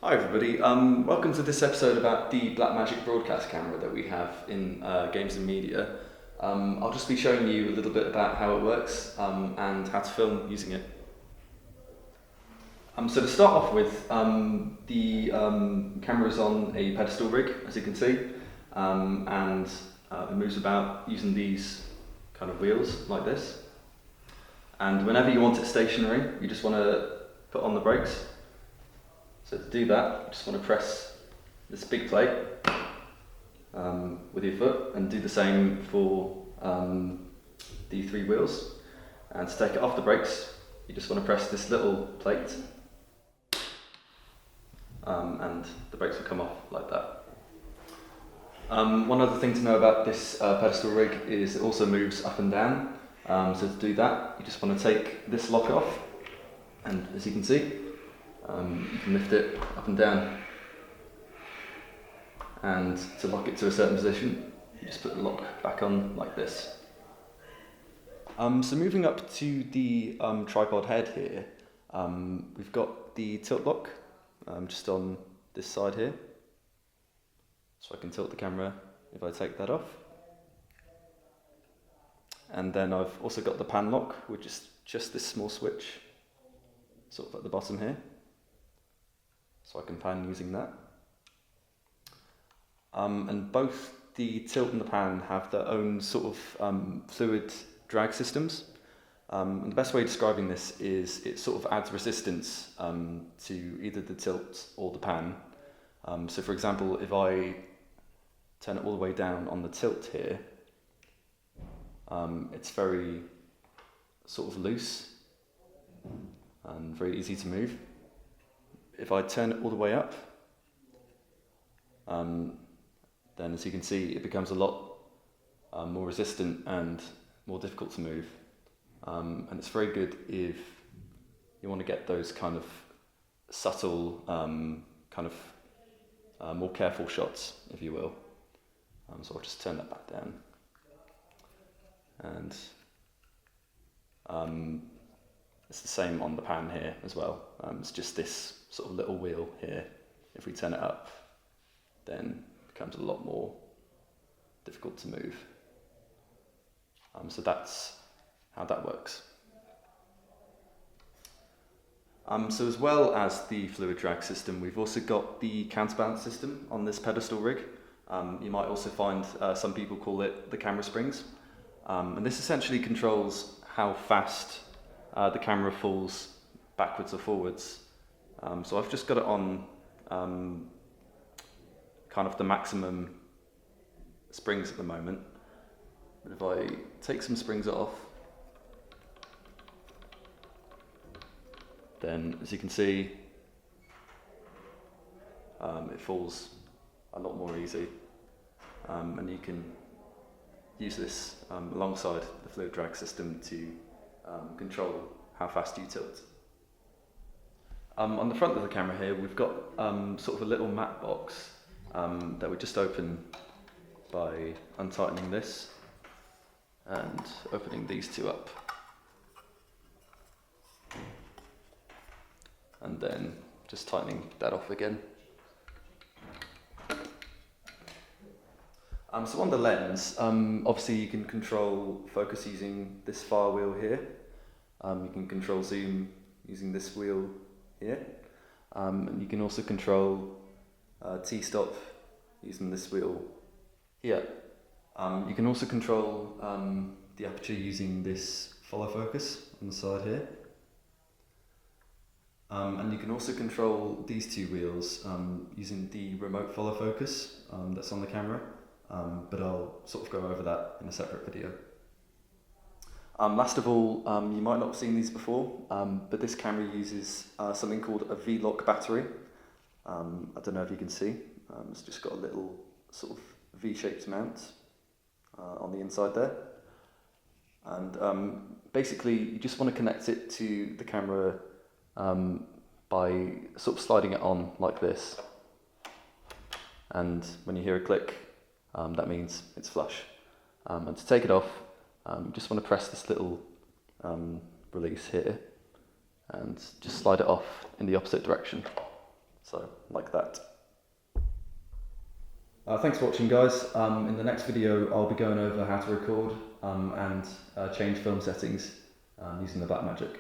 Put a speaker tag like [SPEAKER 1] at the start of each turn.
[SPEAKER 1] Hi everybody, welcome to this episode about the Blackmagic broadcast camera that we have in Games and Media. I'll just be showing you a little bit about how it works and how to film using it. So to start off with, the camera is on a pedestal rig, as you can see, and it moves about using these kind of wheels like this. And whenever you want it stationary, you just want to put on the brakes. So to do that, you just want to press this big plate with your foot and do the same for the three wheels. And to take it off the brakes, you just want to press this little plate and the brakes will come off like that. One other thing to know about this pedestal rig is it also moves up and down. So to do that, you just want to take this lock off, and as you can see, you can lift it up and down. And to lock it to a certain position, you just put the lock back on like this. So moving up to the tripod head here, we've got the tilt lock just on this side here. So I can tilt the camera if I take that off. And then I've also got the pan lock, which is just this small switch, sort of at the bottom here. So I can pan using that. And both the tilt and the pan have their own sort of fluid drag systems. And the best way of describing this is it sort of adds resistance to either the tilt or the pan. So for example, if I turn it all the way down on the tilt here, it's very sort of loose and very easy to move. If I turn it all the way up, then as you can see, it becomes a lot more resistant and more difficult to move. And it's very good if you want to get those kind of subtle, more careful shots, if you will. So I'll just turn that back down. And it's the same on the pan here as well. It's just this sort of little wheel here. If we turn it up, then it becomes a lot more difficult to move. So that's how that works. So as well as the fluid drag system, we've also got the counterbalance system on this pedestal rig. You might also find some people call it the camera springs. And this essentially controls how fast the camera falls backwards or forwards. So I've just got it on kind of the maximum springs at the moment. But if I take some springs off, then as you can see, it falls a lot more easy. And you can use this alongside the fluid drag system to control how fast you tilt. On the front of the camera here, we've got sort of a little matte box that we just open by untightening this and opening these two up. And then just tightening that off again. So on the lens, obviously you can control focus using this far wheel here. You can control zoom using this wheel here. And you can also control t-stop using this wheel here. You can also control the aperture using this follow focus on the side here. And you can also control these two wheels using the remote follow focus that's on the camera. But I'll sort of go over that in a separate video. Last of all, you might not have seen these before, but this camera uses something called a V-Lock battery. I don't know if you can see, it's just got a little sort of V-shaped mount on the inside there. And basically you just want to connect it to the camera by sort of sliding it on like this. And when you hear a click, that means it's flush. And to take it off, you just want to press this little release here and just slide it off in the opposite direction. So, like that. Thanks for watching, guys. In the next video, I'll be going over how to record and change film settings using the Blackmagic.